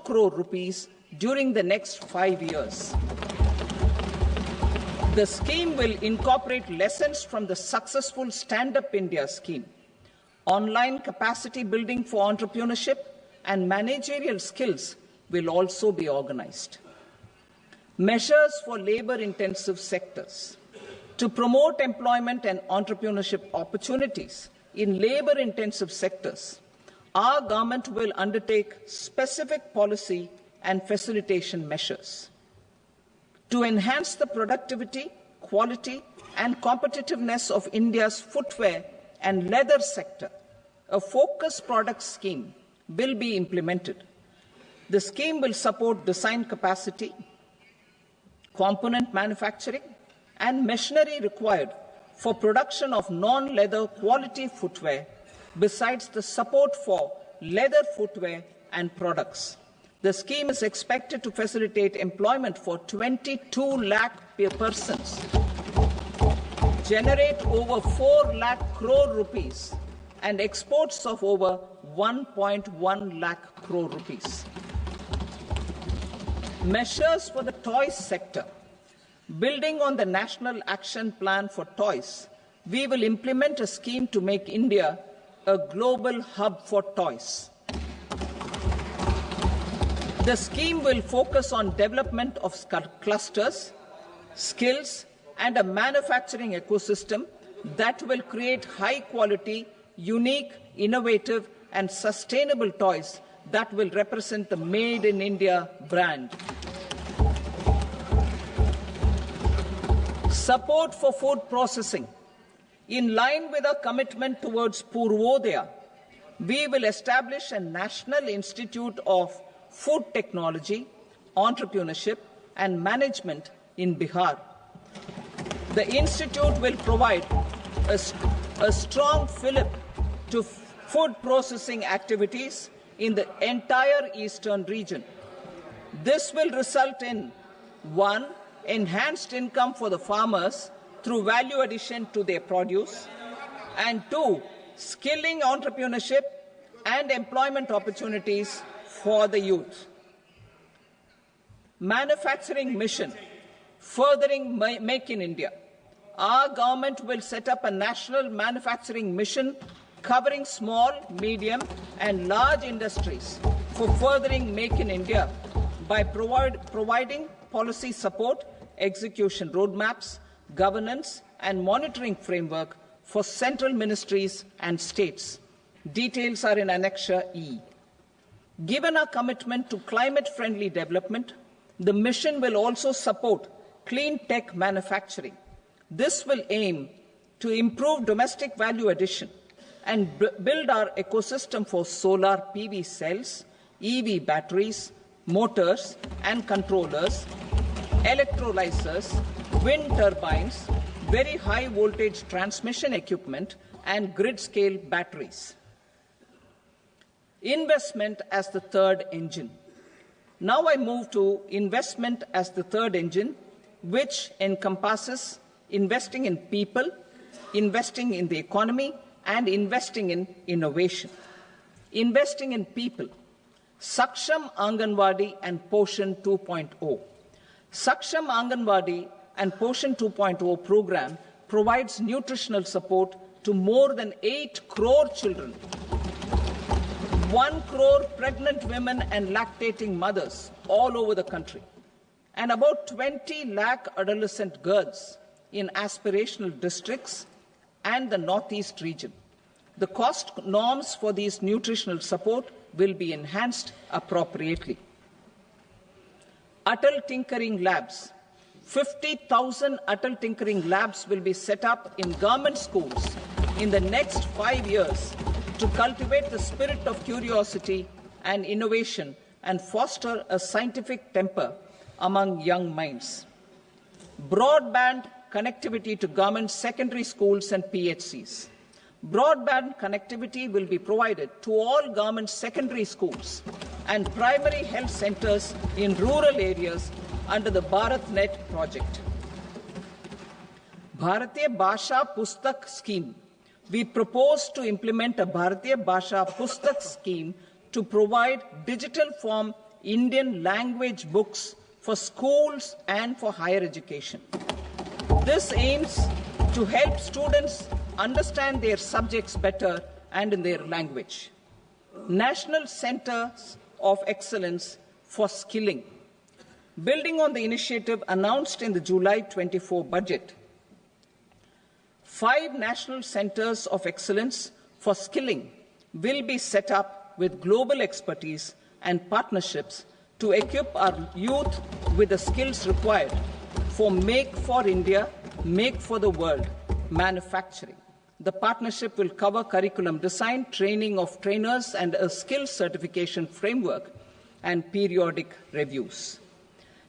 crore rupees during the next 5 years. The scheme will incorporate lessons from the successful Stand Up India scheme. Online capacity building for entrepreneurship and managerial skills will also be organized. Measures for labor-intensive sectors. To promote employment and entrepreneurship opportunities in labor-intensive sectors, our government will undertake specific policy and facilitation measures. To enhance the productivity, quality, and competitiveness of India's footwear and leather sector, a focused product scheme will be implemented. The scheme will support design capacity, component manufacturing, and machinery required for production of non-leather quality footwear, besides the support for leather footwear and products. The scheme is expected to facilitate employment for 22 lakh persons, generate over 4 lakh crore rupees, and exports of over 1.1 lakh crore rupees. Measures for the toys sector. Building on the National Action Plan for Toys, we will implement a scheme to make India a global hub for toys. The scheme will focus on development of clusters, skills, and a manufacturing ecosystem that will create high-quality, unique, innovative, and sustainable toys that will represent the Made in India brand. Support for food processing. In line with our commitment towards Purvodaya, we will establish a National Institute of Food Technology, Entrepreneurship and Management in Bihar. The institute will provide a strong fillip to food processing activities in the entire eastern region. This will result in 1. Enhanced income for the farmers through value addition to their produce, and 2. Skilling entrepreneurship and employment opportunities for the youth. Manufacturing mission, furthering Make in India. Our government will set up a national manufacturing mission covering small, medium, and large industries for furthering Make in India by providing policy support, execution roadmaps, governance, and monitoring framework for central ministries and states. Details are in Annexure E. Given our commitment to climate-friendly development, the mission will also support clean tech manufacturing. This will aim to improve domestic value addition and build our ecosystem for solar PV cells, EV batteries, motors and controllers, electrolyzers, wind turbines, very high voltage transmission equipment, and grid-scale batteries. Investment as the third engine. Now I move to investment as the third engine, which encompasses investing in people, investing in the economy, and investing in innovation. Investing in people. Saksham Anganwadi and Poshan 2.0. Saksham Anganwadi and Poshan 2.0 program provides nutritional support to more than 8 crore children, 1 crore pregnant women and lactating mothers all over the country, and about 20 lakh adolescent girls in aspirational districts and the Northeast region. The cost norms for these nutritional support will be enhanced appropriately. Atal Tinkering Labs. 50,000 Atal Tinkering Labs will be set up in government schools in the next 5 years to cultivate the spirit of curiosity and innovation and foster a scientific temper among young minds. Broadband connectivity to government secondary schools and PHCs. Broadband connectivity will be provided to all government secondary schools and primary health centers in rural areas under the BharatNet project. Bharatiya Bhasha Pustak Scheme. We propose to implement a Bharatiya Bhasha Pustak scheme to provide digital form Indian language books for schools and for higher education. This aims to help students understand their subjects better and in their language. National Centers of Excellence for Skilling. Building on the initiative announced in the July 24 budget, 5 national centers of excellence for skilling will be set up with global expertise and partnerships to equip our youth with the skills required for Make for India, Make for the World manufacturing. The partnership will cover curriculum design, training of trainers, and a skills certification framework and periodic reviews.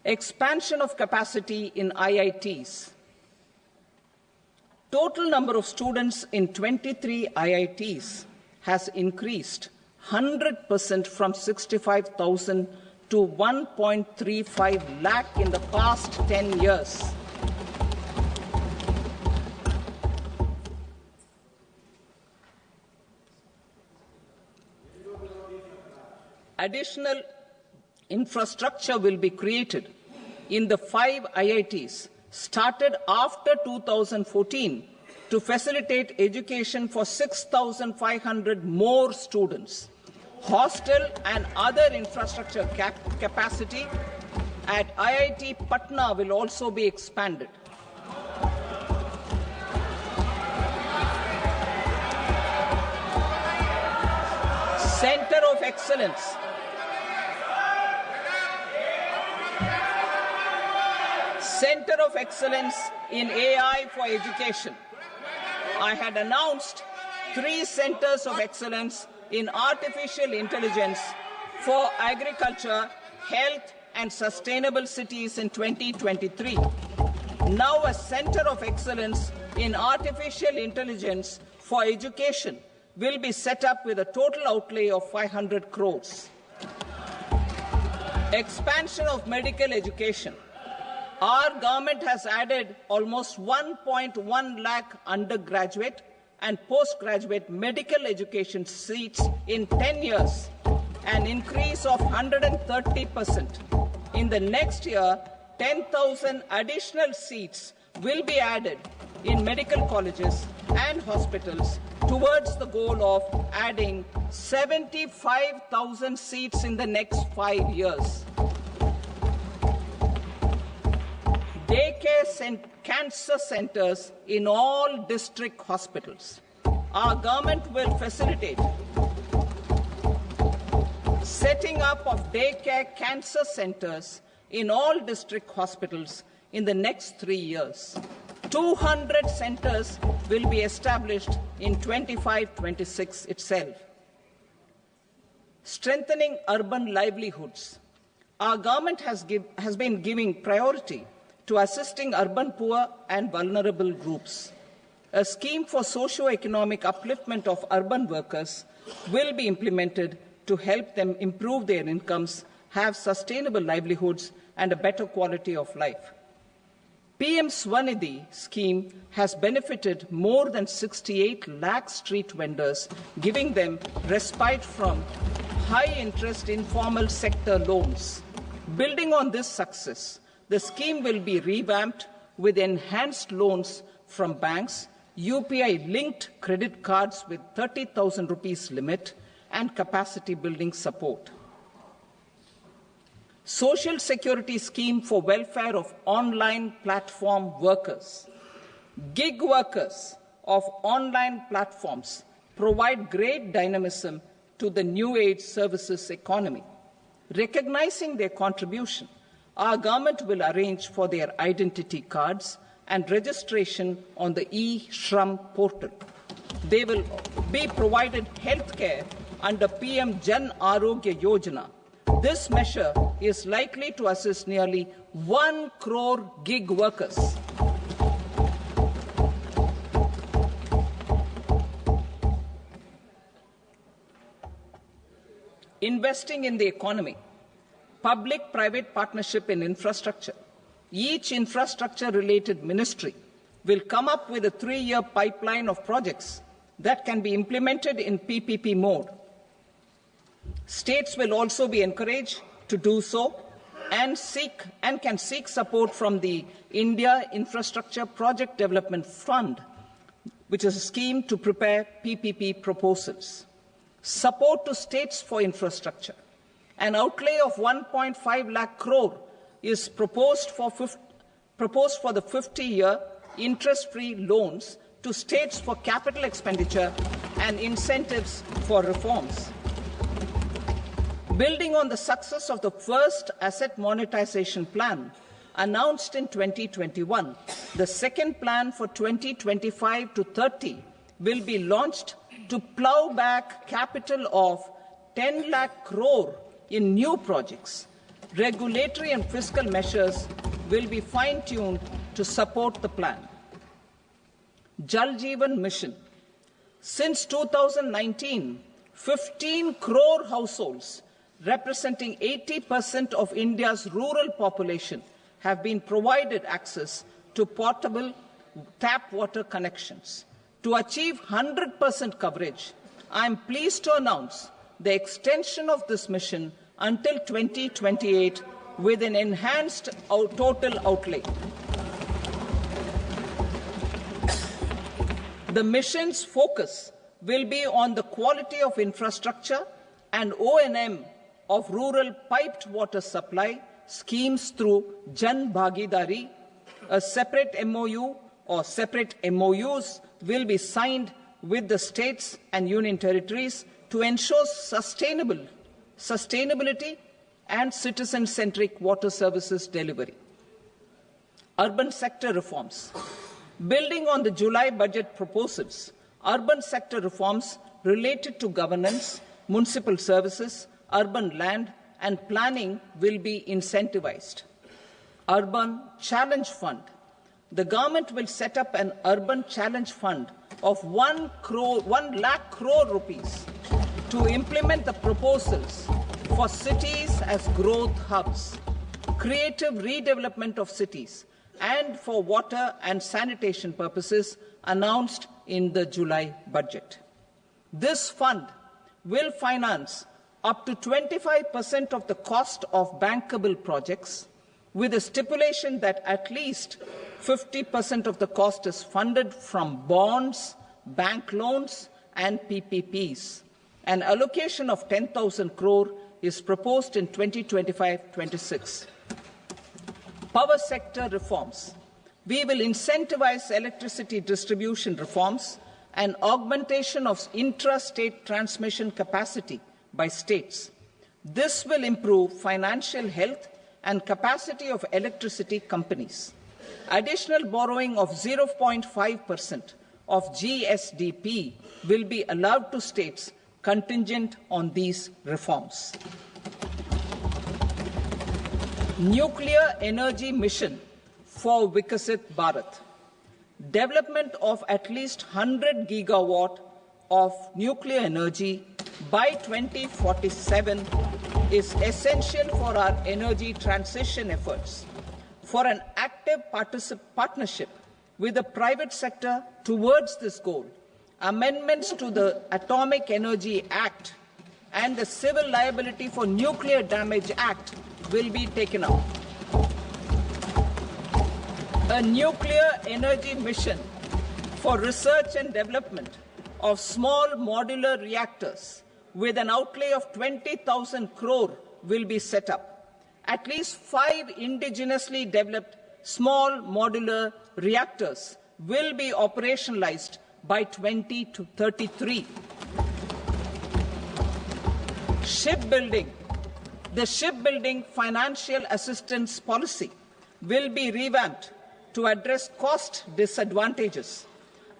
Expansion of capacity in IITs. Total number of students in 23 IITs has increased 100% from 65,000 to 1.35 lakh in the past 10 years. Additional infrastructure will be created in the 5 IITs started after 2014 to facilitate education for 6,500 more students. Hostel and other infrastructure capacity at IIT Patna will also be expanded. Center of Excellence. Center of Excellence in AI for Education. I had announced 3 centers of excellence in artificial intelligence for agriculture, health, and sustainable cities in 2023. Now a center of excellence in artificial intelligence for education will be set up with a total outlay of 500 crores. Expansion of medical education. Our government has added almost 1.1 lakh undergraduate and postgraduate medical education seats in 10 years, an increase of 130%. In the next year, 10,000 additional seats will be added in medical colleges and hospitals towards the goal of adding 75,000 seats in the next 5 years. Daycare cancer centers in all district hospitals. Our government will facilitate setting up of daycare cancer centers in all district hospitals in the next 3 years. 200 centers will be established in 25-26 itself. Strengthening urban livelihoods. Our government has been giving priority to assisting urban poor and vulnerable groups. A scheme for socio-economic upliftment of urban workers will be implemented to help them improve their incomes, have sustainable livelihoods, and a better quality of life. PM Swanidhi scheme has benefited more than 68 lakh street vendors, giving them respite from high-interest informal sector loans. Building on this success, the scheme will be revamped with enhanced loans from banks, UPI-linked credit cards with 30,000 rupees limit, and capacity building support. Social Security scheme for welfare of online platform workers. Gig workers of online platforms provide great dynamism to the new age services economy. Recognizing their contribution, our government will arrange for their identity cards and registration on the e-Shram portal. They will be provided health care under PM Jan Arogya Yojana. This measure is likely to assist nearly 1 crore gig workers. Investing in the economy. Public-private partnership in infrastructure. Each infrastructure-related ministry will come up with a 3-year pipeline of projects that can be implemented in PPP mode. States will also be encouraged to do so and can seek support from the India Infrastructure Project Development Fund, which is a scheme to prepare PPP proposals. Support to states for infrastructure. An outlay of 1.5 lakh crore is proposed for the 50-year interest-free loans to states for capital expenditure and incentives for reforms. Building on the success of the first asset monetization plan announced in 2021, the second plan for 2025 to 30 will be launched to plough back capital of 10 lakh crore in new projects. Regulatory and fiscal measures will be fine-tuned to support the plan. Jal Jeevan Mission. Since 2019, 15 crore households, representing 80% of India's rural population, have been provided access to portable tap water connections. To achieve 100% coverage, I am pleased to announce the extension of this mission until 2028 with an enhanced total outlay. The mission's focus will be on the quality of infrastructure and O&M of rural piped water supply schemes through Jan Bhagidari. A separate MOU or separate MOUs will be signed with the states and union territories to ensure sustainability and citizen-centric water services delivery. Urban sector reforms. Building on the July budget proposals, urban sector reforms related to governance, municipal services, urban land and planning will be incentivized. Urban Challenge Fund. The government will set up an Urban Challenge Fund of 1 lakh crore rupees to implement the proposals for cities as growth hubs, creative redevelopment of cities, and for water and sanitation purposes announced in the July budget. This fund will finance up to 25% of the cost of bankable projects, with a stipulation that at least 50% of the cost is funded from bonds, bank loans, and PPPs. An allocation of 10,000 crore is proposed in 2025-26. Power sector reforms. We will incentivize electricity distribution reforms and augmentation of intra-state transmission capacity by states. This will improve financial health and capacity of electricity companies. Additional borrowing of 0.5% of GSDP will be allowed to states contingent on these reforms. Nuclear energy mission for Vikasit Bharat. Development of at least 100 gigawatt of nuclear energy by 2047 is essential for our energy transition efforts. For an active partnership with the private sector towards this goal, amendments to the Atomic Energy Act and the Civil Liability for Nuclear Damage Act will be taken up. A nuclear energy mission for research and development of small modular reactors with an outlay of 20,000 crore will be set up. At least 5 indigenously developed small modular reactors will be operationalized by 2033. Shipbuilding. The shipbuilding financial assistance policy will be revamped to address cost disadvantages.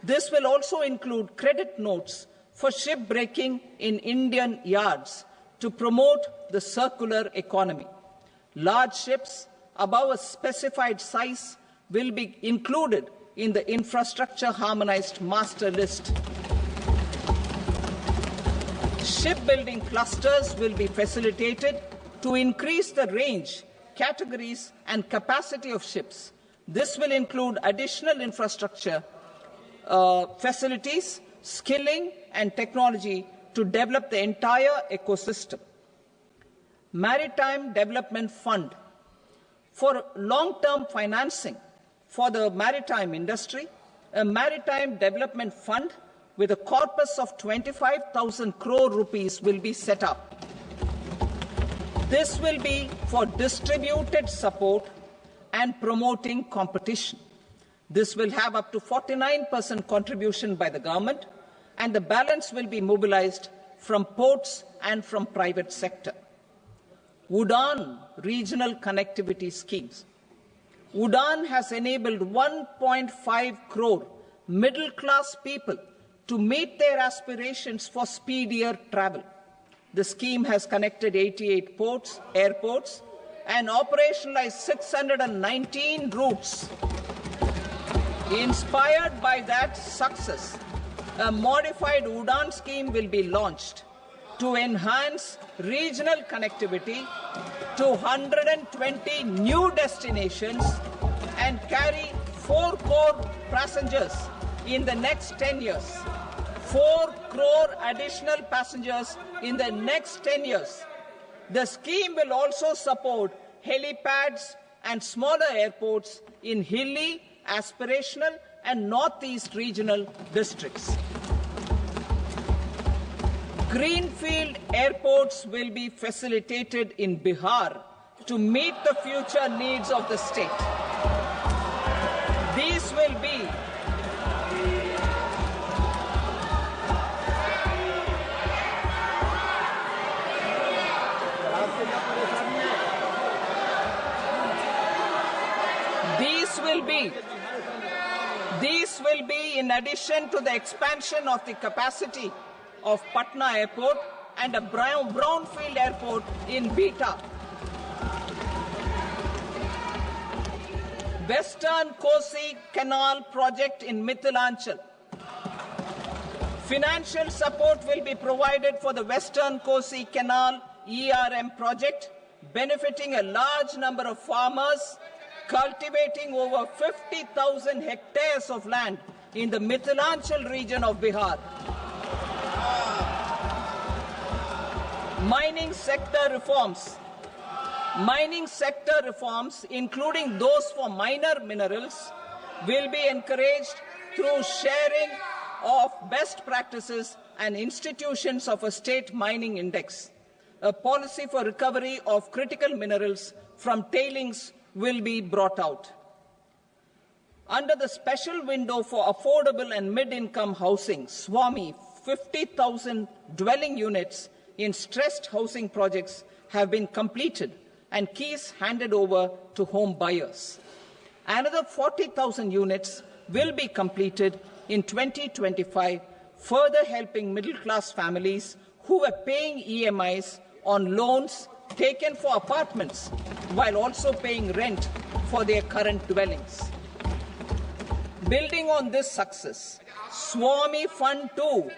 This will also include credit notes for shipbreaking in Indian yards to promote the circular economy. Large ships above a specified size will be included in the infrastructure harmonized master list. Shipbuilding clusters will be facilitated to increase the range, categories, and capacity of ships. This will include additional infrastructure, facilities, skilling, and technology to develop the entire ecosystem. Maritime Development Fund for long-term financing for the maritime industry, a maritime development fund with a corpus of 25,000 crore rupees will be set up. This will be for distributed support and promoting competition. This will have up to 49% contribution by the government, and the balance will be mobilized from ports and from private sector. UDAN regional connectivity schemes. UDAN has enabled 1.5 crore middle-class people to meet their aspirations for speedier travel. The scheme has connected 88 airports, and operationalized 619 routes. Inspired by that success, a modified UDAN scheme will be launched to enhance regional connectivity to 120 new destinations and carry 4 crore passengers in the next 10 years. 4 crore additional passengers in the next 10 years. The scheme will also support helipads and smaller airports in hilly, aspirational and northeast regional districts. Greenfield airports will be facilitated in Bihar to meet the future needs of the state. These will be in addition to the expansion of the capacity of Patna Airport and a brownfield airport in Beta. Western Kosi Canal project in Mithilanchal. Financial support will be provided for the Western Kosi Canal ERM project, benefiting a large number of farmers cultivating over 50,000 hectares of land in the Mithilanchal region of Bihar. Mining sector reforms. Mining sector reforms, including those for minor minerals, will be encouraged through sharing of best practices and institutions of a state mining index. A policy for recovery of critical minerals from tailings will be brought out. Under the special window for affordable and mid-income housing, SWAMI, 50,000 dwelling units in stressed housing projects have been completed and keys handed over to home buyers. Another 40,000 units will be completed in 2025, further helping middle-class families who were paying EMIs on loans taken for apartments while also paying rent for their current dwellings. Building on this success, SWAMI Fund 2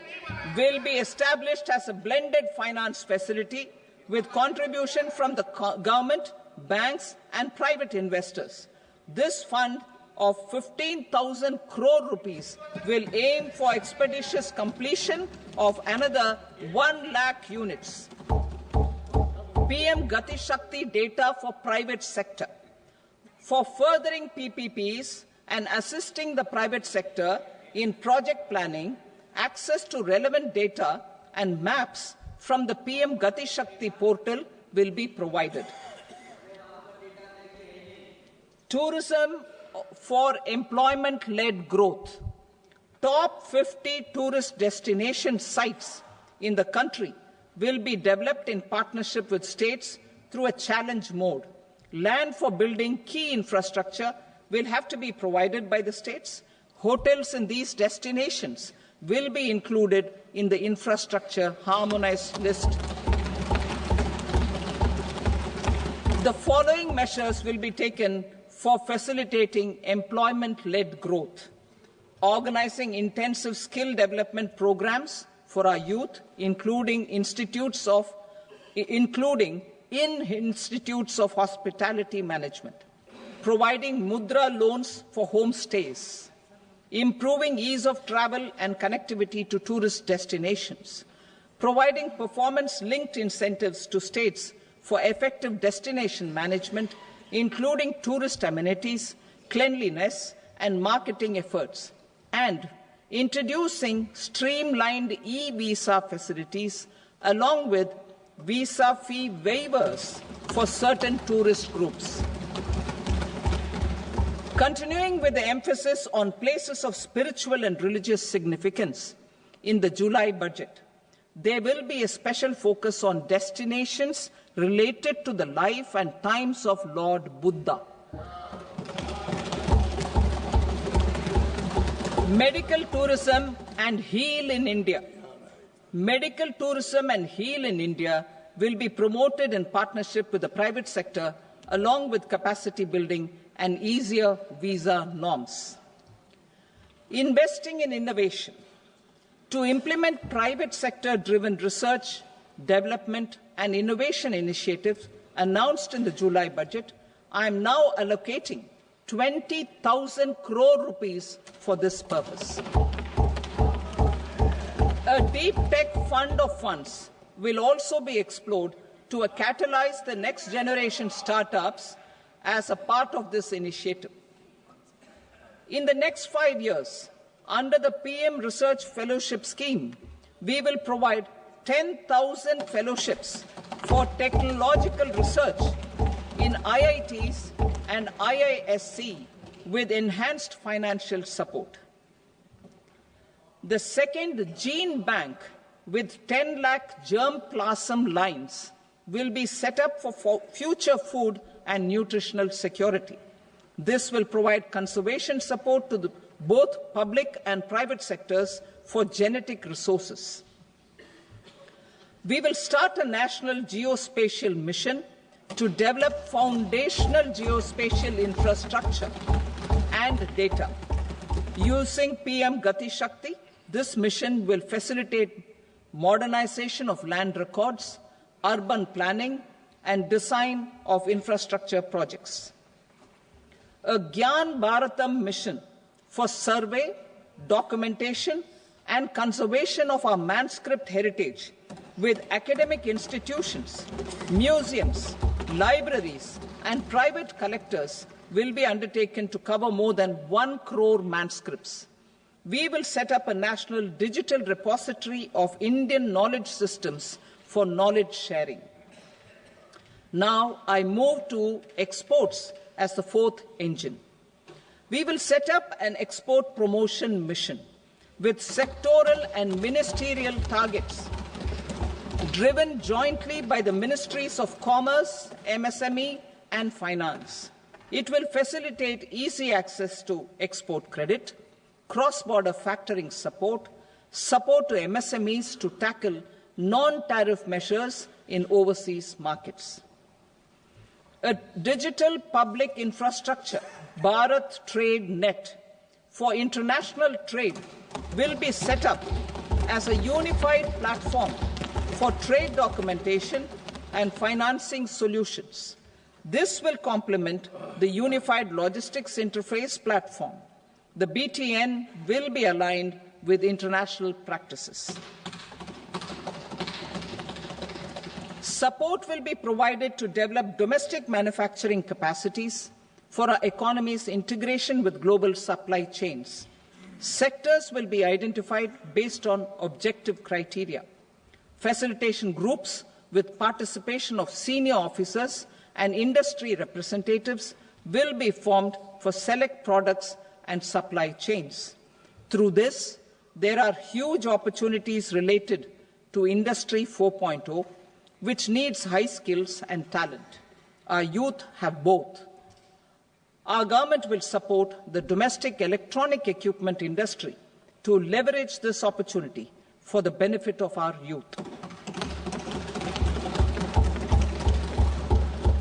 will be established as a blended finance facility with contribution from the government, banks and private investors. This fund of 15,000 crore rupees will aim for expeditious completion of another 1 lakh units. PM Gati Shakti data for private sector. For furthering PPPs and assisting the private sector in project planning, access to relevant data and maps from the PM Gati Shakti portal will be provided. Tourism for employment-led growth. Top 50 tourist destination sites in the country will be developed in partnership with states through a challenge mode. Land for building key infrastructure will have to be provided by the states. Hotels in these destinations will be included in the infrastructure harmonized list. The following measures will be taken for facilitating employment-led growth. Organizing intensive skill development programs for our youth, including in institutes of hospitality management. Providing Mudra loans for homestays. Improving ease of travel and connectivity to tourist destinations. Providing performance-linked incentives to states for effective destination management, including tourist amenities, cleanliness, and marketing efforts, and introducing streamlined e-visa facilities along with visa fee waivers for certain tourist groups. Continuing with the emphasis on places of spiritual and religious significance, in the July budget, there will be a special focus on destinations related to the life and times of Lord Buddha. Medical tourism and heal in India. Medical tourism and heal in India will be promoted in partnership with the private sector, along with capacity building and easier visa norms. Investing in innovation. To implement private sector-driven research, development and innovation initiatives announced in the July budget, I am now allocating 20,000 crore rupees for this purpose. A deep tech fund of funds will also be explored to catalyze the next generation startups as a part of this initiative. In the next 5 years, under the PM Research Fellowship Scheme, we will provide 10,000 fellowships for technological research in IITs and IISc with enhanced financial support. The second gene bank with 10 lakh germplasm lines will be set up for future food and nutritional security. This will provide conservation support to both public and private sectors for genetic resources. We will start a national geospatial mission to develop foundational geospatial infrastructure and data. Using PM Gati Shakti, this mission will facilitate modernization of land records, urban planning, and design of infrastructure projects. A Gyan Bharatam mission for survey, documentation, and conservation of our manuscript heritage with academic institutions, museums, libraries, and private collectors will be undertaken to cover more than 1 crore manuscripts. We will set up a national digital repository of Indian knowledge systems for knowledge sharing. Now I move to exports as the fourth engine. We will set up an export promotion mission with sectoral and ministerial targets driven jointly by the Ministries of Commerce, MSME, and Finance. It will facilitate easy access to export credit, cross-border factoring support, support to MSMEs to tackle non-tariff measures in overseas markets. A digital public infrastructure, Bharat Trade Net, for international trade will be set up as a unified platform for trade documentation and financing solutions. This will complement the Unified Logistics Interface platform. The BTN will be aligned with international practices. Support will be provided to develop domestic manufacturing capacities for our economy's integration with global supply chains. Sectors will be identified based on objective criteria. Facilitation groups with participation of senior officers and industry representatives will be formed for select products and supply chains. Through this, there are huge opportunities related to Industry 4.0, which needs high skills and talent. Our youth have both. Our government will support the domestic electronic equipment industry to leverage this opportunity for the benefit of our youth.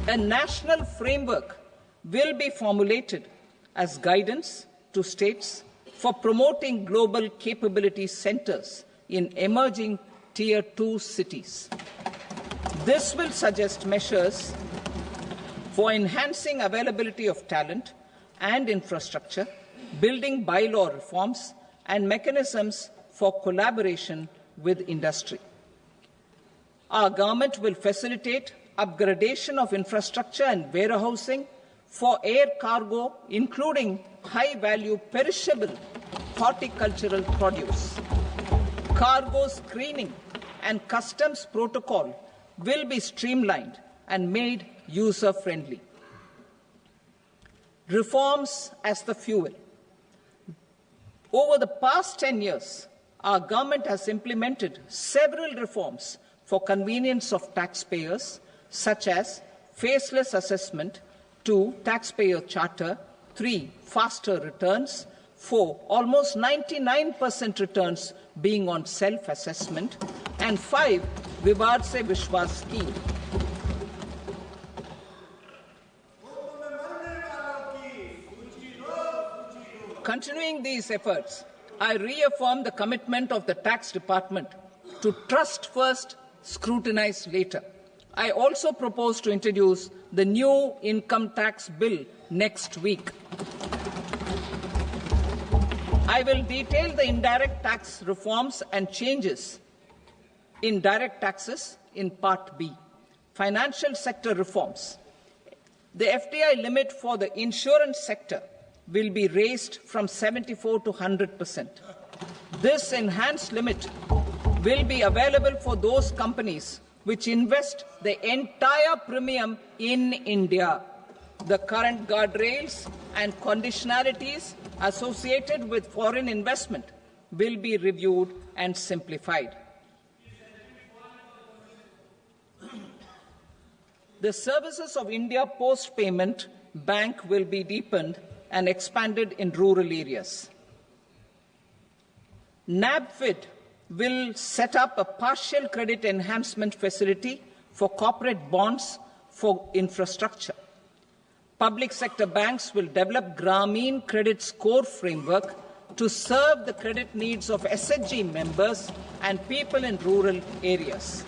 A national framework will be formulated as guidance to states for promoting global capability centers in emerging Tier 2 cities. This will suggest measures for enhancing availability of talent and infrastructure, building bylaw reforms, and mechanisms for collaboration with industry. Our government will facilitate upgradation of infrastructure and warehousing for air cargo, including high-value perishable horticultural produce. Cargo screening and customs protocol will be streamlined and made user-friendly. Reforms as the fuel. Over the past 10 years, our government has implemented several reforms for convenience of taxpayers, such as faceless assessment, 2, taxpayer charter, 3, faster returns, 4, almost 99% returns being on self-assessment, and 5, Vivad Se Vishwas scheme. Continuing these efforts, I reaffirm the commitment of the Tax Department to trust first, scrutinize later. I also propose to introduce the new income tax bill next week. I will detail the indirect tax reforms and changes in direct taxes in Part B. Financial sector reforms. The FDI limit for the insurance sector will be raised from 74 to 100%. This enhanced limit will be available for those companies which invest the entire premium in India. The current guardrails and conditionalities associated with foreign investment will be reviewed and simplified. The services of India Post Payment Bank will be deepened and expanded in rural areas. NABFID will set up a partial credit enhancement facility for corporate bonds for infrastructure. Public sector banks will develop Grameen Credit Score Framework to serve the credit needs of SHG members and people in rural areas.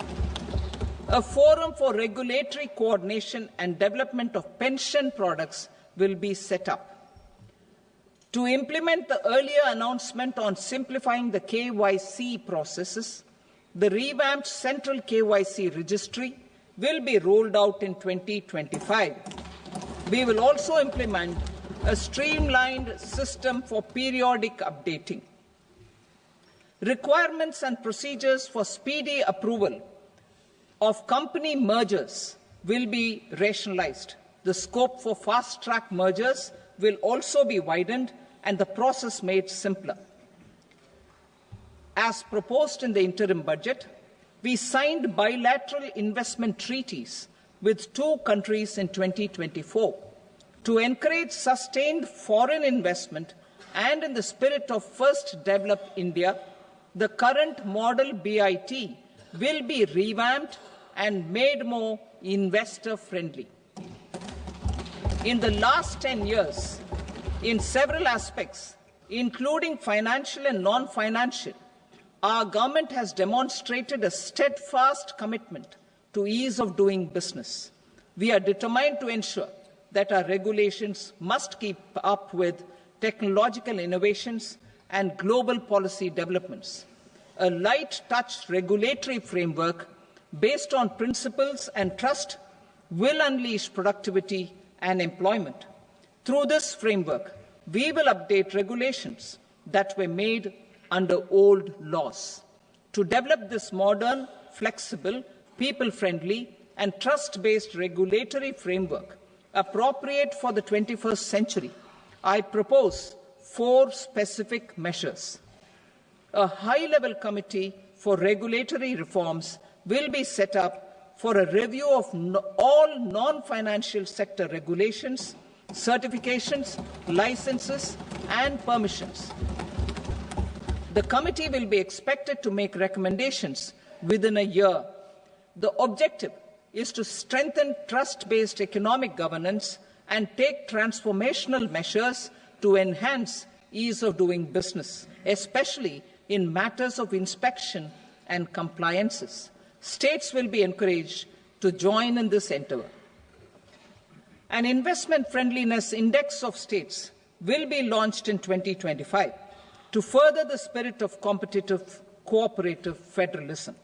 A forum for regulatory coordination and development of pension products will be set up. To implement the earlier announcement on simplifying the KYC processes, the revamped Central KYC Registry will be rolled out in 2025. We will also implement a streamlined system for periodic updating. Requirements and procedures for speedy approval of company mergers will be rationalized. The scope for fast-track mergers will also be widened and the process made simpler. As proposed in the interim budget, we signed bilateral investment treaties with 2 countries in 2024 to encourage sustained foreign investment, and in the spirit of First Develop India, the current model BIT will be revamped and made more investor-friendly. In the last 10 years, in several aspects, including financial and non-financial, our government has demonstrated a steadfast commitment to ease of doing business. We are determined to ensure that our regulations must keep up with technological innovations and global policy developments. A light-touch regulatory framework based on principles and trust will unleash productivity and employment. Through this framework, we will update regulations that were made under old laws. To develop this modern, flexible, people-friendly and trust-based regulatory framework appropriate for the 21st century, I propose 4 specific measures. A high-level committee for regulatory reforms will be set up for a review of all non-financial sector regulations, certifications, licenses, and permissions. The committee will be expected to make recommendations within a year. The objective is to strengthen trust-based economic governance and take transformational measures to enhance ease of doing business, especially in matters of inspection and compliances. States will be encouraged to join in this endeavour. An investment friendliness index of states will be launched in 2025 to further the spirit of competitive, cooperative federalism.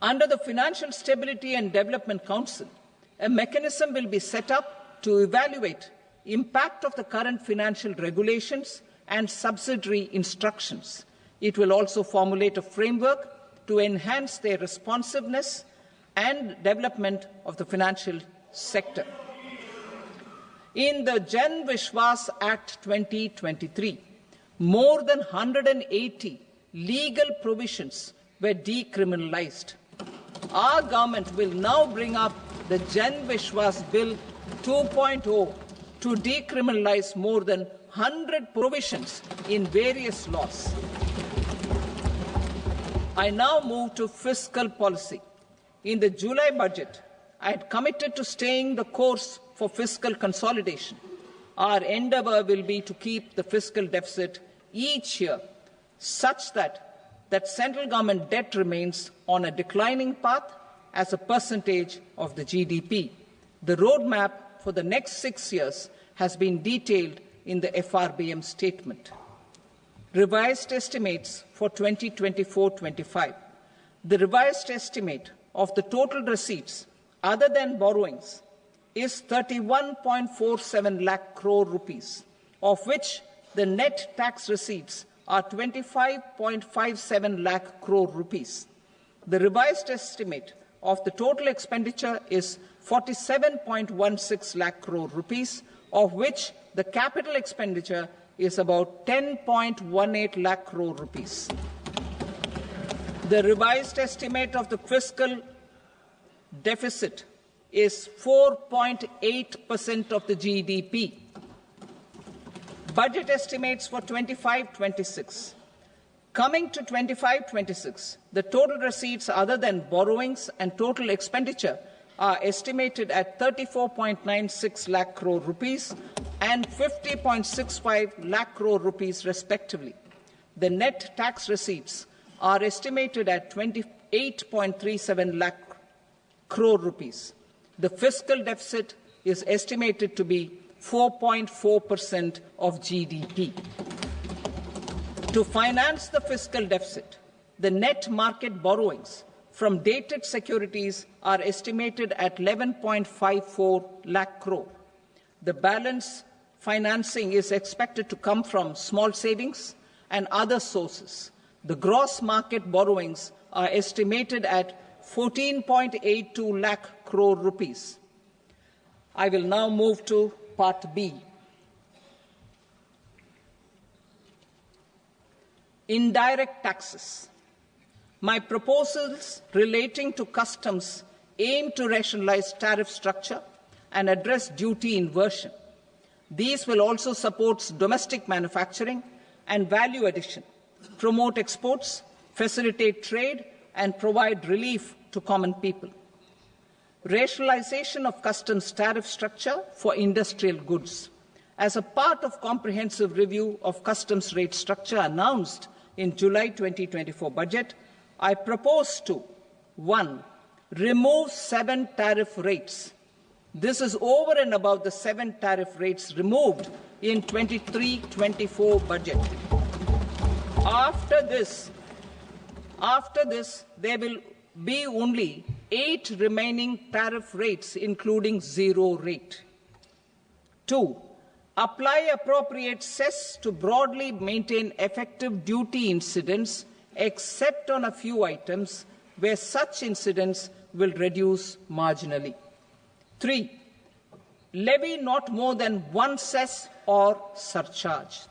Under the Financial Stability and Development Council, a mechanism will be set up to evaluate impact of the current financial regulations and subsidiary instructions. It will also formulate a framework to enhance their responsiveness and development of the financial sector. In the Jan Vishwas Act 2023, more than 180 legal provisions were decriminalized. Our government will now bring up the Jan Vishwas Bill 2.0 to decriminalize more than 100 provisions in various laws. I now move to fiscal policy. In the July budget, I had committed to staying the course for fiscal consolidation. Our endeavour will be to keep the fiscal deficit each year such that central government debt remains on a declining path as a percentage of the GDP. The roadmap for the next 6 years has been detailed in the FRBM statement. Revised estimates for 2024-25. The revised estimate of the total receipts other than borrowings is 31.47 lakh crore rupees, of which the net tax receipts are 25.57 lakh crore rupees. The revised estimate of the total expenditure is 47.16 lakh crore rupees, of which the capital expenditure is about 10.18 lakh crore rupees. The revised estimate of the fiscal deficit is 4.8% of the GDP. Budget estimates for 25-26. Coming to 25-26, the total receipts other than borrowings and total expenditure are estimated at 34.96 lakh crore rupees and 50.65 lakh crore rupees respectively. The net tax receipts are estimated at 28.37 lakh crore rupees. The fiscal deficit is estimated to be 4.4% of GDP. To finance the fiscal deficit, the net market borrowings from dated securities are estimated at 11.54 lakh crore. The balance financing is expected to come from small savings and other sources. The gross market borrowings are estimated at 14.82 lakh crore rupees. I will now move to Part B. Indirect taxes. My proposals relating to customs aim to rationalize tariff structure and address duty inversion. These will also support domestic manufacturing and value addition, promote exports, facilitate trade, and provide relief to common people. Rationalization of customs tariff structure for industrial goods. As a part of comprehensive review of customs rate structure announced in July 2024 budget, I propose to 1. Remove 7 tariff rates. This is over and above the 7 tariff rates removed in 23-24 budget. After this, there will be only 8 remaining tariff rates, including 0 rate. 2. Apply appropriate cess to broadly maintain effective duty incidence, except on a few items where such incidence will reduce marginally. 3. Levy not more than 1 cess or surcharge.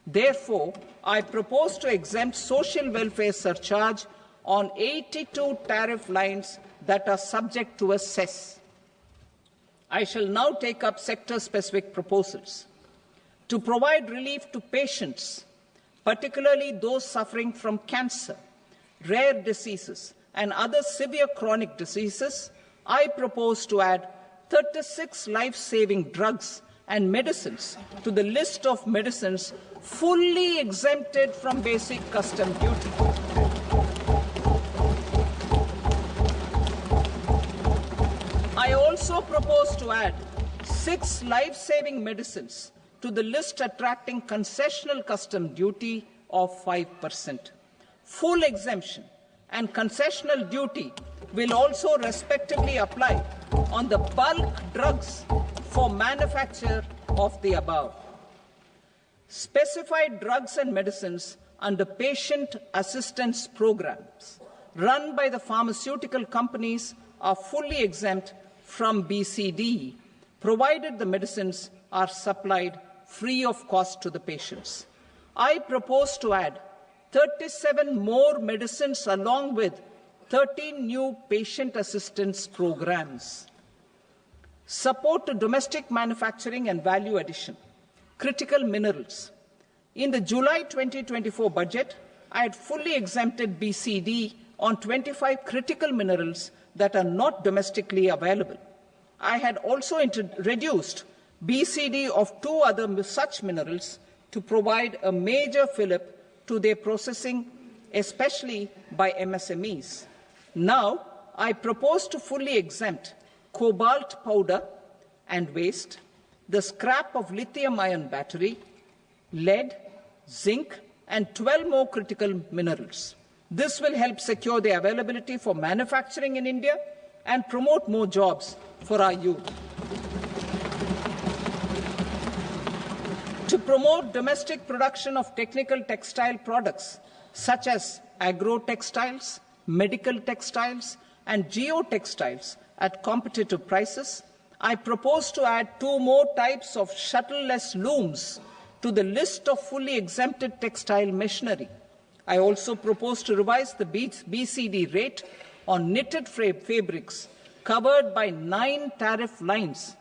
Therefore, I propose to exempt social welfare surcharge on 82 tariff lines that are subject to a cess. I shall now take up sector-specific proposals. To provide relief to patients, particularly those suffering from cancer, rare diseases, and other severe chronic diseases, I propose to add 36 life-saving drugs and medicines to the list of medicines fully exempted from basic custom duty. I also propose to add 6 life-saving medicines to the list attracting concessional custom duty of 5%. Full exemption and concessional duty will also respectively apply on the bulk drugs for manufacture of the above. Specified drugs and medicines under patient assistance programs run by the pharmaceutical companies are fully exempt from BCD, provided the medicines are supplied free of cost to the patients. I propose to add 37 more medicines along with 13 new patient assistance programs. Support to domestic manufacturing and value addition. Critical minerals. In the July 2024 budget, I had fully exempted BCD on 25 critical minerals that are not domestically available. I had also reduced BCD of 2 other such minerals to provide a major fillip to their processing, especially by MSMEs. Now, I propose to fully exempt cobalt powder and waste, the scrap of lithium-ion battery, lead, zinc, and 12 more critical minerals. This will help secure the availability for manufacturing in India and promote more jobs for our youth. To promote domestic production of technical textile products such as agro-textiles, medical textiles, and geotextiles at competitive prices, I propose to add 2 more types of shuttle-less looms to the list of fully exempted textile machinery. I also propose to revise the BCD rate on knitted fabrics covered by 9 tariff lines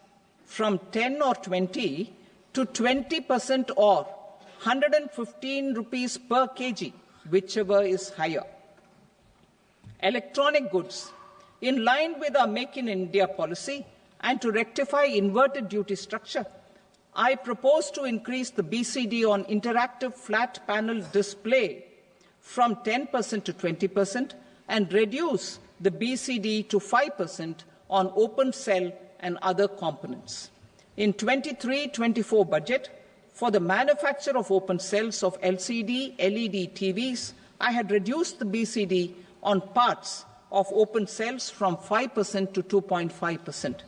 from 10 or 20 to 20% or 115 rupees per kg, whichever is higher. Electronic goods. In line with our Make in India policy and to rectify inverted duty structure, I propose to increase the BCD on interactive flat panel display from 10% to 20% and reduce the BCD to 5% on open cell and other components. In 23-24 budget, for the manufacture of open cells of LCD, LED TVs, I had reduced the BCD on parts of open cells from 5% to 2.5%.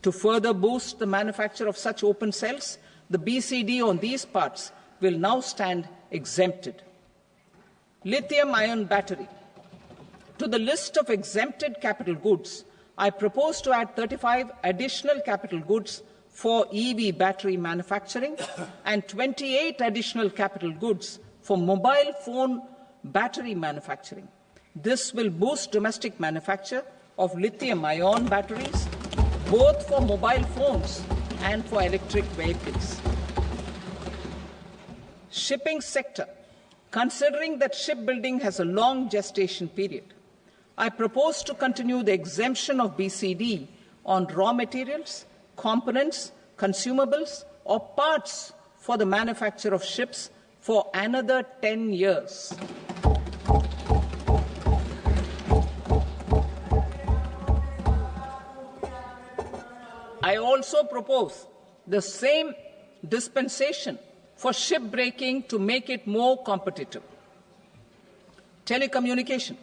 To further boost the manufacture of such open cells, the BCD on these parts will now stand exempted. Lithium-ion battery. To the list of exempted capital goods, I propose to add 35 additional capital goods for EV battery manufacturing and 28 additional capital goods for mobile phone battery manufacturing. This will boost domestic manufacture of lithium-ion batteries, both for mobile phones and for electric vehicles. Shipping sector. Considering that shipbuilding has a long gestation period, I propose to continue the exemption of BCD on raw materials, components, consumables, or parts for the manufacture of ships for another 10 years. I also propose the same dispensation for shipbreaking to make it more competitive. Telecommunication.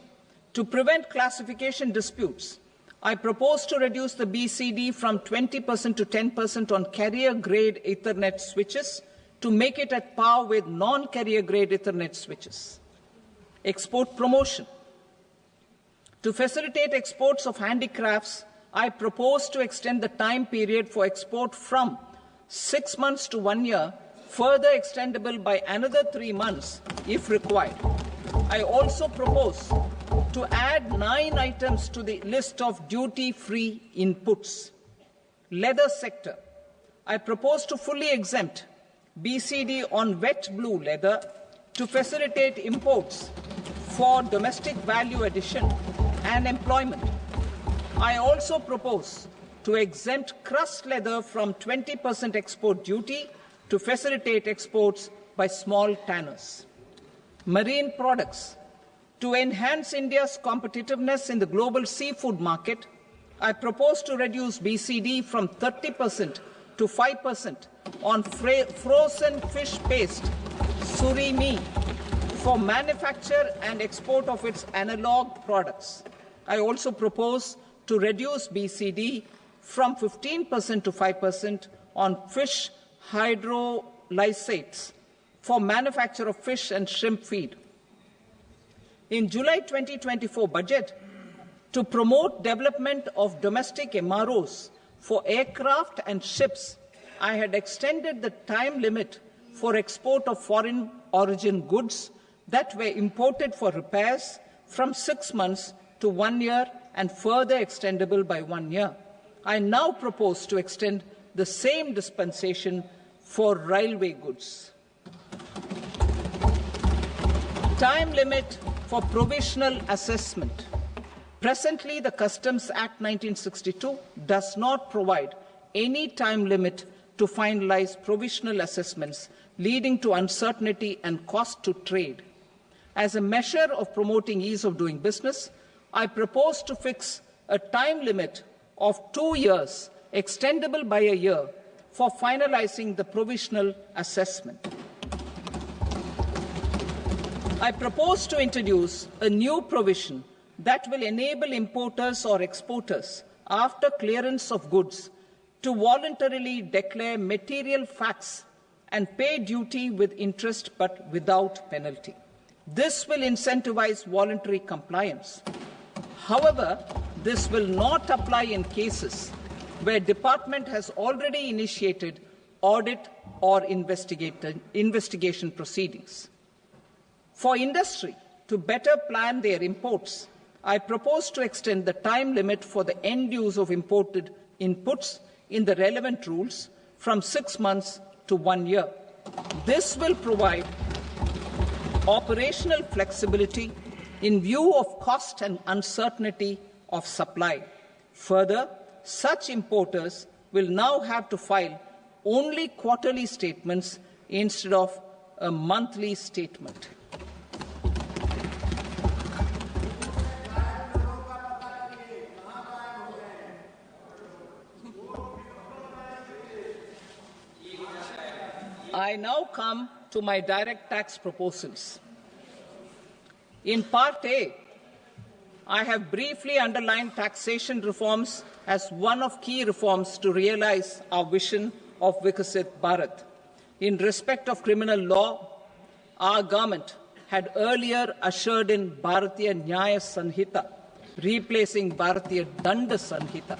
To prevent classification disputes, I propose to reduce the BCD from 20% to 10% on carrier-grade Ethernet switches to make it at par with non-carrier-grade Ethernet switches. Export promotion. To facilitate exports of handicrafts, I propose to extend the time period for export from 6 months to 1 year, further extendable by another 3 months if required. I also propose to add 9 items to the list of duty-free inputs. Leather sector. I propose to fully exempt BCD on wet blue leather to facilitate imports for domestic value addition and employment. I also propose to exempt crust leather from 20% export duty to facilitate exports by small tanners. Marine products. To enhance India's competitiveness in the global seafood market, I propose to reduce BCD from 30% to 5% on frozen fish paste, surimi, for manufacture and export of its analog products. I also propose to reduce BCD from 15% to 5% on fish hydrolysates for manufacture of fish and shrimp feed. In July 2024 budget, to promote development of domestic MROs for aircraft and ships, I had extended the time limit for export of foreign origin goods that were imported for repairs from 6 months to 1 year and further extendable by 1 year. I now propose to extend the same dispensation for railway goods. Time limit for provisional assessment. Presently, the Customs Act 1962 does not provide any time limit to finalize provisional assessments, leading to uncertainty and cost to trade. As a measure of promoting ease of doing business, I propose to fix a time limit of 2 years, extendable by a year, for finalizing the provisional assessment. I propose to introduce a new provision that will enable importers or exporters, after clearance of goods, to voluntarily declare material facts and pay duty with interest but without penalty. This will incentivize voluntary compliance. However, this will not apply in cases where department has already initiated audit or investigation proceedings. For industry to better plan their imports, I propose to extend the time limit for the end use of imported inputs in the relevant rules from 6 months to 1 year. This will provide operational flexibility in view of cost and uncertainty of supply. Further, such importers will now have to file only quarterly statements instead of a monthly statement. I now come to my direct tax proposals. In Part A, I have briefly underlined taxation reforms as one of key reforms to realize our vision of Vikasit Bharat. In respect of criminal law, our government had earlier ushered in Bharatiya Nyaya Sanhita, replacing Bharatiya Danda Sanhita.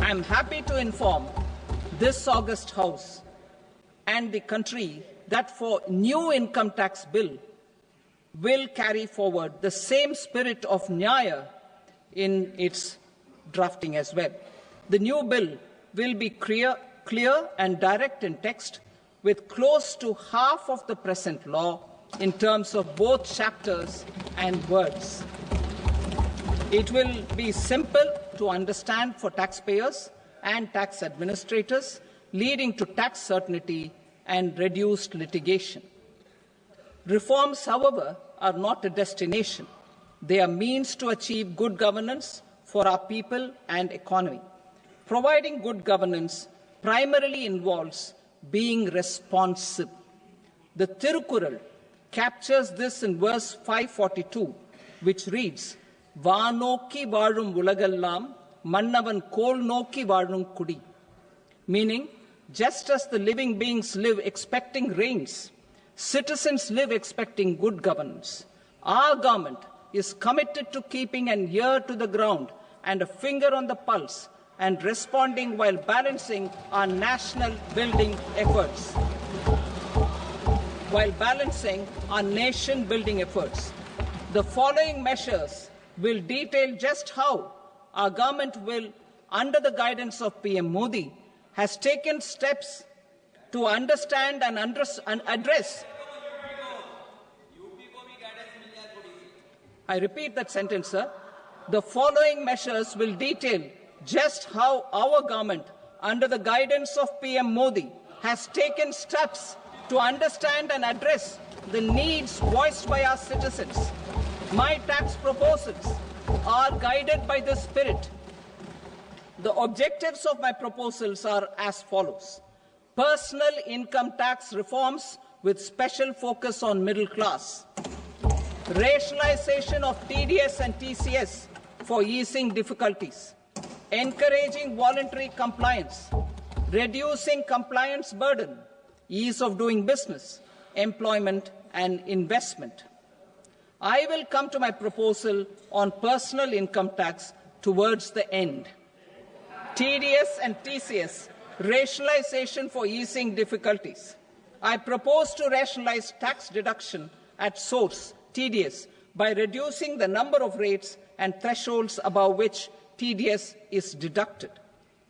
I am happy to inform this august House and the country that for new income tax bill will carry forward the same spirit of Nyaya in its drafting as well. The new bill will be clear and direct in text, with close to half of the present law in terms of both chapters and words. It will be simple to understand for taxpayers and tax administrators, leading to tax certainty and reduced litigation. Reforms, however, are not a destination. They are means to achieve good governance for our people and economy. Providing good governance primarily involves being responsive. The Tirukkural captures this in verse 542, which reads, "Vaanokki vaazhum ulagallam, mannavan kol nokki vaazhum kudi," meaning, just as the living beings live expecting rains, citizens live expecting good governance. Our government is committed to keeping an ear to the ground and a finger on the pulse and responding while balancing our national building efforts. The following measures will detail just how our government will, under the guidance of PM Modi, has taken steps to understand and address. I repeat that sentence, sir. The following measures will detail just how our government, under the guidance of PM Modi, has taken steps to understand and address the needs voiced by our citizens. My tax proposals are guided by this spirit. The objectives of my proposals are as follows. Personal income tax reforms with special focus on middle class. rationalization of TDS and TCS for easing difficulties, encouraging voluntary compliance, reducing compliance burden, ease of doing business, employment and investment. I will come to my proposal on personal income tax towards the end. TDS and TCS, rationalization for easing difficulties. I propose to rationalize tax deduction at source, TDS, by reducing the number of rates and thresholds above which TDS is deducted.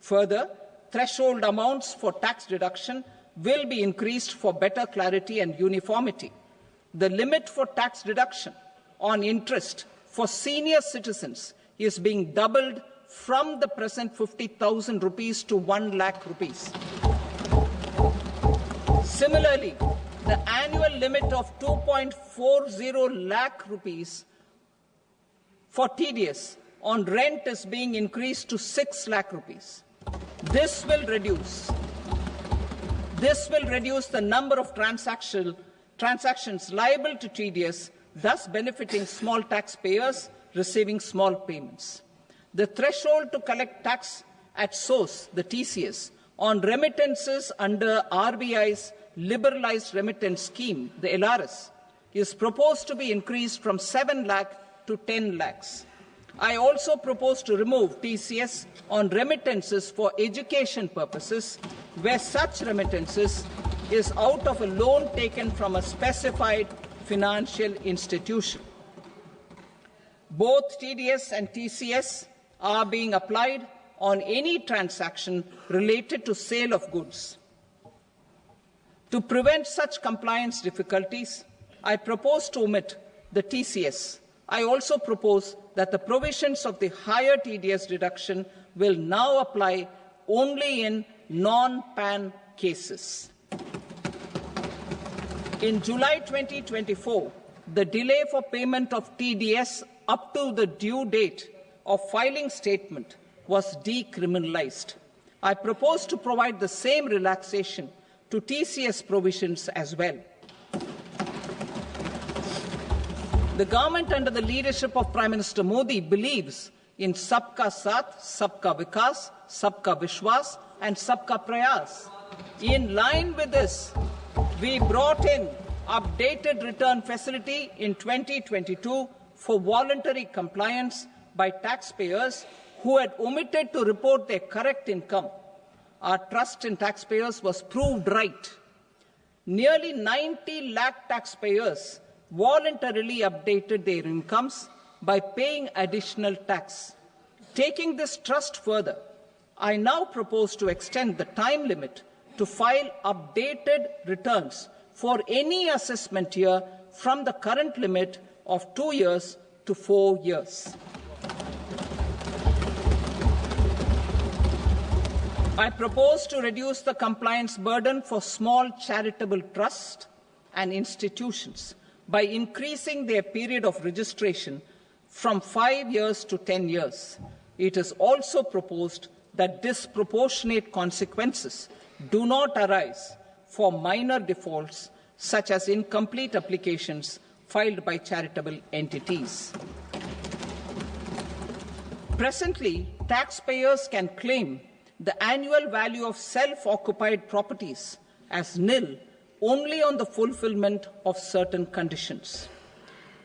Further, threshold amounts for tax deduction will be increased for better clarity and uniformity. The limit for tax deduction on interest for senior citizens is being doubled from the present 50,000 rupees to 1 lakh rupees. Similarly, the annual limit of 2.40 lakh rupees for TDS on rent is being increased to 6 lakh rupees. This will reduce the number of transactions liable to TDS, thus benefiting small taxpayers receiving small payments. The threshold to collect tax at source, the TCS, on remittances under RBI's liberalized remittance scheme, the LRS, is proposed to be increased from 7 lakh to 10 lakhs. I also propose to remove TCS on remittances for education purposes, where such remittances is out of a loan taken from a specified financial institution. Both TDS and TCS are being applied on any transaction related to sale of goods. To prevent such compliance difficulties, I propose to omit the TCS. I also propose that the provisions of the higher TDS deduction will now apply only in non-PAN cases. In July 2024, the delay for payment of TDS up to the due date of filing statement was decriminalized. I propose to provide the same relaxation to TCS provisions as well. The government under the leadership of Prime Minister Modi believes in Sabka Saath, Sabka Vikas, Sabka Vishwas and Sabka Prayas. In line with this, we brought in updated return facility in 2022 for voluntary compliance by taxpayers who had omitted to report their correct income. Our trust in taxpayers was proved right. Nearly 90 lakh taxpayers voluntarily updated their incomes by paying additional tax. Taking this trust further, I now propose to extend the time limit to file updated returns for any assessment year from the current limit of 2 years to 4 years. I propose to reduce the compliance burden for small charitable trusts and institutions by increasing their period of registration from 5 years to 10 years. It is also proposed that disproportionate consequences do not arise for minor defaults, such as incomplete applications filed by charitable entities. Presently, taxpayers can claim the annual value of self-occupied properties as nil only on the fulfillment of certain conditions.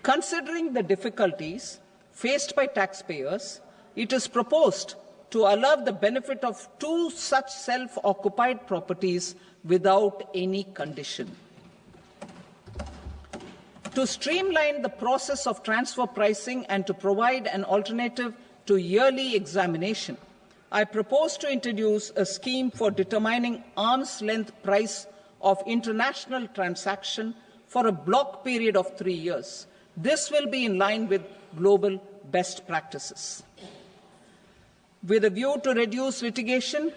Considering the difficulties faced by taxpayers, it is proposed to allow the benefit of 2 such self-occupied properties without any condition. To streamline the process of transfer pricing and to provide an alternative to yearly examination, I propose to introduce a scheme for determining arm's length price of international transaction for a block period of 3 years. This will be in line with global best practices. With a view to reduce litigation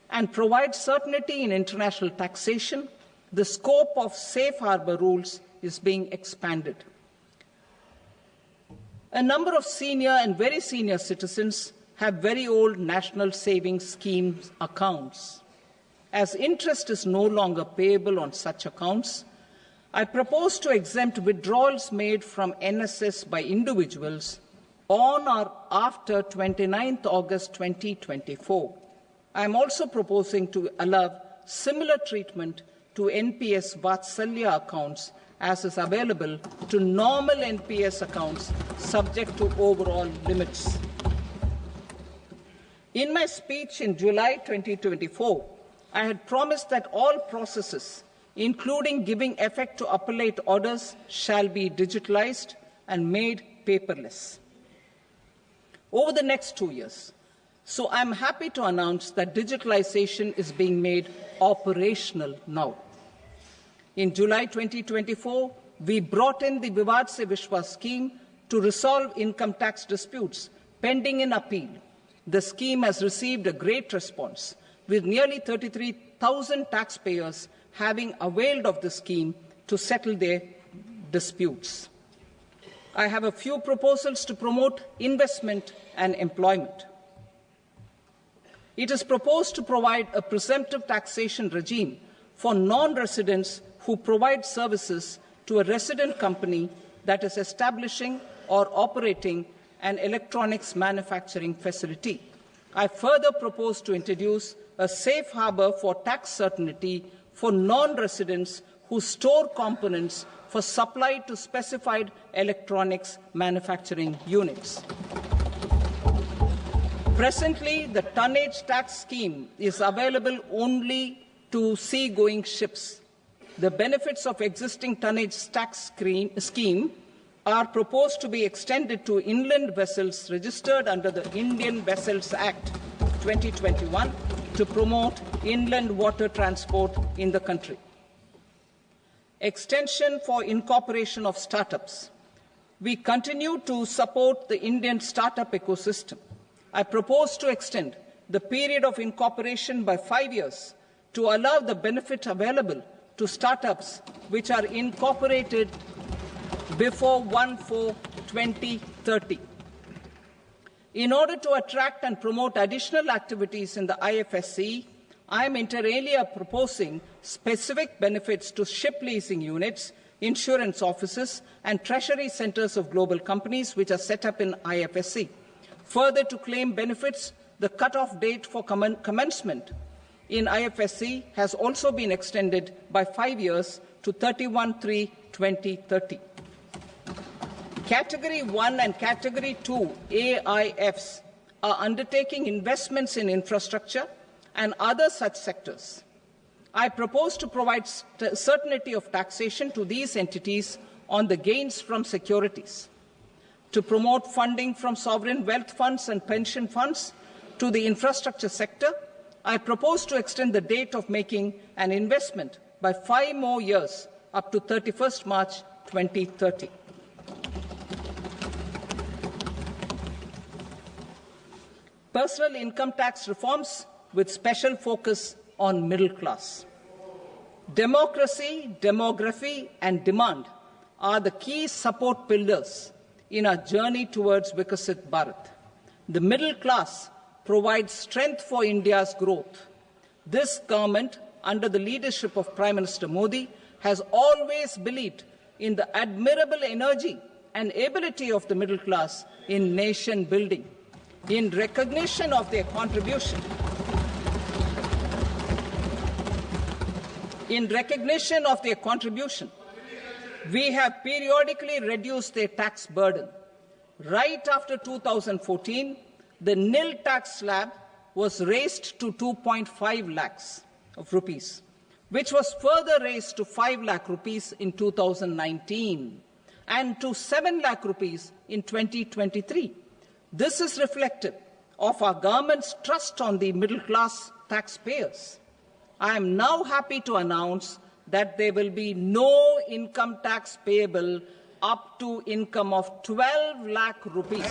and provide certainty in international taxation, the scope of safe harbor rules is being expanded. A number of senior and very senior citizens have very old national savings schemes accounts. As interest is no longer payable on such accounts, I propose to exempt withdrawals made from NSS by individuals on or after 29th August 2024. I am also proposing to allow similar treatment to NPS Vatsalya accounts as is available to normal NPS accounts subject to overall limits. In my speech in July 2024, I had promised that all processes, including giving effect to appellate orders, shall be digitalized and made paperless over the next 2 years. So I'm happy to announce that digitalization is being made operational now. In July 2024, we brought in the Vivad Se Vishwas scheme to resolve income tax disputes pending in appeal. The scheme has received a great response, with nearly 33,000 taxpayers having availed of the scheme to settle their disputes. I have a few proposals to promote investment and employment. It is proposed to provide a presumptive taxation regime for non-residents who provide services to a resident company that is establishing or operating an electronics manufacturing facility. I further propose to introduce a safe harbor for tax certainty for non-residents who store components for supply to specified electronics manufacturing units. Presently, the tonnage tax scheme is available only to sea-going ships. The benefits of existing tonnage tax scheme are proposed to be extended to inland vessels registered under the Indian Vessels Act 2021 to promote inland water transport in the country. Extension for incorporation of startups. We continue to support the Indian startup ecosystem. I propose to extend the period of incorporation by 5 years to allow the benefit available to startups which are incorporated before 1/4/2030. In order to attract and promote additional activities in the IFSC, I am inter alia proposing specific benefits to ship leasing units, insurance offices, and treasury centres of global companies which are set up in IFSC. Further, to claim benefits, the cut-off date for commencement in IFSC has also been extended by 5 years to 31/3/2030. Category 1 and Category 2 AIFs are undertaking investments in infrastructure and other such sectors. I propose to provide certainty of taxation to these entities on the gains from securities, to promote funding from sovereign wealth funds and pension funds to the infrastructure sector. I propose to extend the date of making an investment by 5 more years up to 31st March 2030. Personal income tax reforms with special focus on middle class. Democracy, demography, and demand are the key support pillars in our journey towards Vikasit Bharat. The middle class provides strength for India's growth. This government, under the leadership of Prime Minister Modi, has always believed in the admirable energy and ability of the middle class in nation building. In recognition of their contribution, we have periodically reduced their tax burden. Right after 2014, the nil tax slab was raised to 2.5 lakhs of rupees, which was further raised to 5 lakh rupees in 2019 and to 7 lakh rupees in 2023. This is reflective of our government's trust on the middle class taxpayers. I am now happy to announce that there will be no income tax payable up to income of 12 lakh rupees.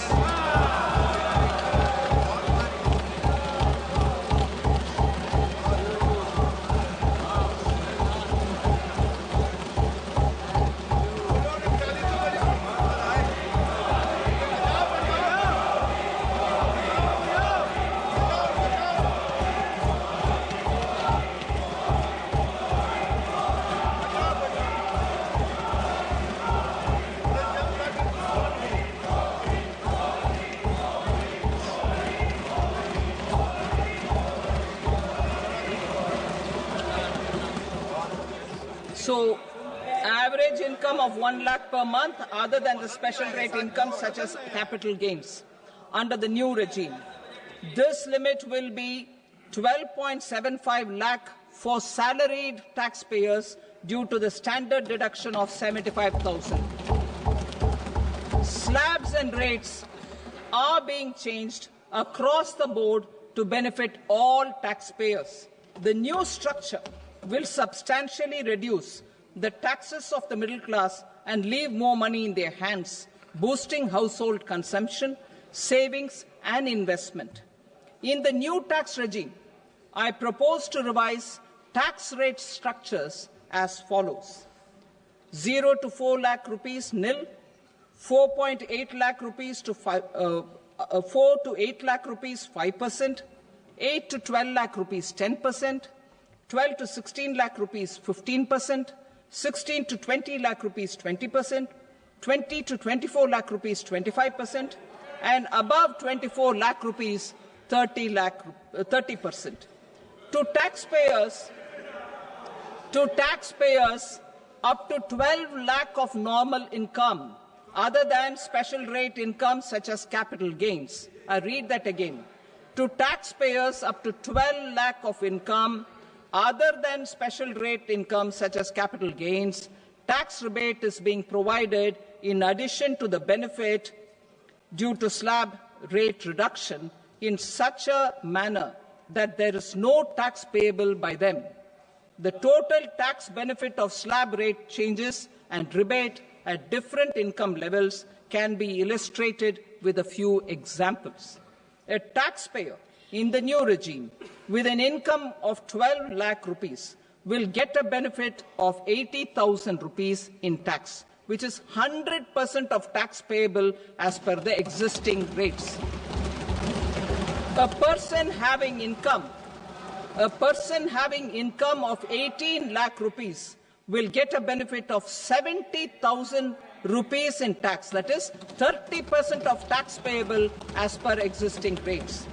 So, average income of 1 lakh per month other than the special rate income such as capital gains under the new regime. This limit will be 12.75 lakh for salaried taxpayers due to the standard deduction of 75,000. Slabs and rates are being changed across the board to benefit all taxpayers. The new structure will substantially reduce the taxes of the middle class and leave more money in their hands, boosting household consumption, savings and investment. In the new tax regime, I propose to revise tax rate structures as follows. 0 to 4 lakh rupees nil, 4.8 lakh rupees to 4 to 8 lakh rupees 5%, 8 to 12 lakh rupees 10%, 12 to 16 lakh rupees 15%, 16 to 20 lakh rupees 20%, 20 to 24 lakh rupees 25%, and above 24 lakh rupees 30%. To taxpayers up to 12 lakh of normal income other than special rate income such as capital gains. I read that again. To taxpayers up to 12 lakh of income other than special rate income such as capital gains, tax rebate is being provided in addition to the benefit due to slab rate reduction in such a manner that there is no tax payable by them. The total tax benefit of slab rate changes and rebate at different income levels can be illustrated with a few examples. A taxpayer in the new regime with an income of 12 lakh rupees will get a benefit of 80,000 rupees in tax, which is 100% of tax payable as per the existing rates. A person having income of 18 lakh rupees will get a benefit of 70,000 rupees in tax, that is 30% of tax payable as per existing rates.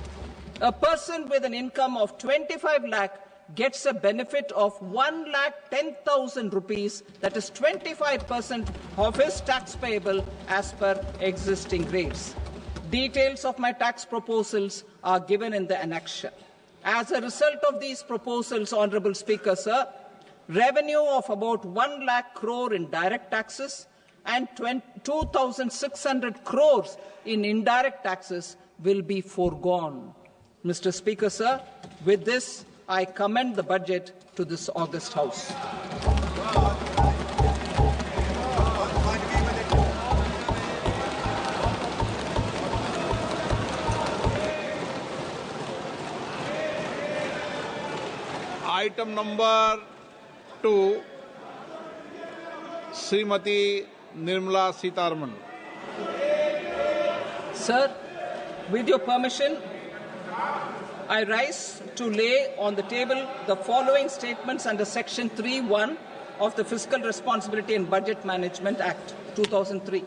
A person with an income of 25 lakh gets a benefit of 1,10,000 rupees, that is 25% of his tax payable as per existing rates. Details of my tax proposals are given in the annexure. As a result of these proposals, Honourable Speaker, sir, revenue of about 1 lakh crore in direct taxes and 2,600 crores in indirect taxes will be foregone. Mr. Speaker, sir, with this, I commend the budget to this august House. Item number 2, Srimati Nirmala Sitharaman. Sir, with your permission, I rise to lay on the table the following statements under Section 3(1) of the Fiscal Responsibility and Budget Management Act 2003,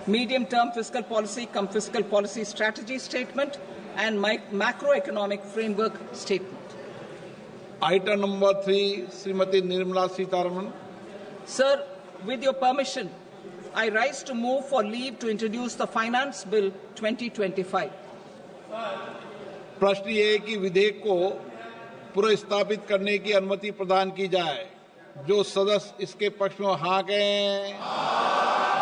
medium-term fiscal policy cum fiscal policy strategy statement and macroeconomic framework statement. Item number 3, Srimati Nirmala Sitharaman. Sir, with your permission, I rise to move for leave to introduce the Finance Bill 2025. प्रश्न ये है कि विधेयक को पुनर्स्थापित करने की अनुमति प्रदान की जाए। जो सदस्य इसके पक्ष में हाँ कहें,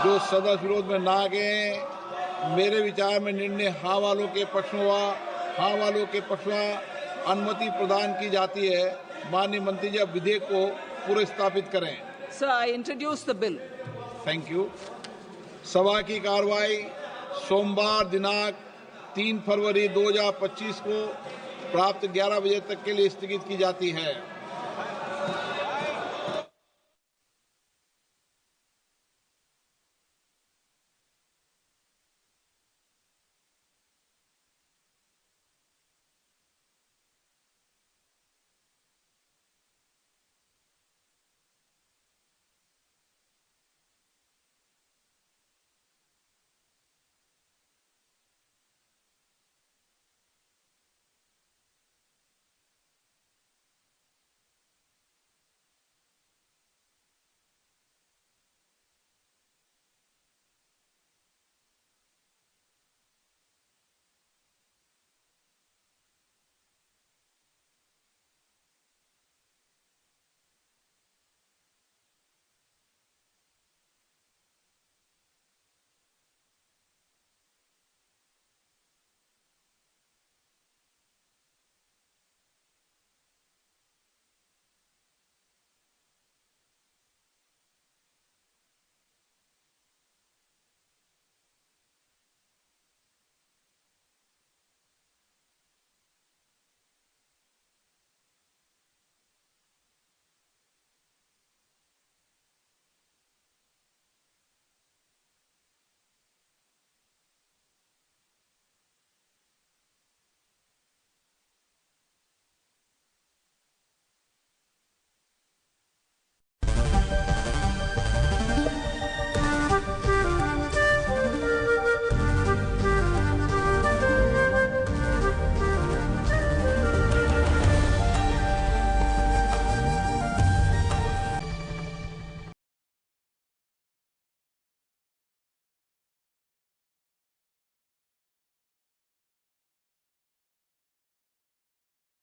जो सदस्य विरोध में ना कहें। मेरे विचार में निर्णय हाँ वालों के पक्ष में हुआ, हाँ वालों के पक्ष में अनुमति प्रदान की जाती है। माननीय मंत्री जी, अब विधेयक को पुनर्स्थापित करें। Sir, I introduce the bill. Thank you. सभा की कार्रवाई सोमवार दिनांक 3 फरवरी 2025 को प्राप्त 11 बजे तक के लिए स्थगित की जाती है।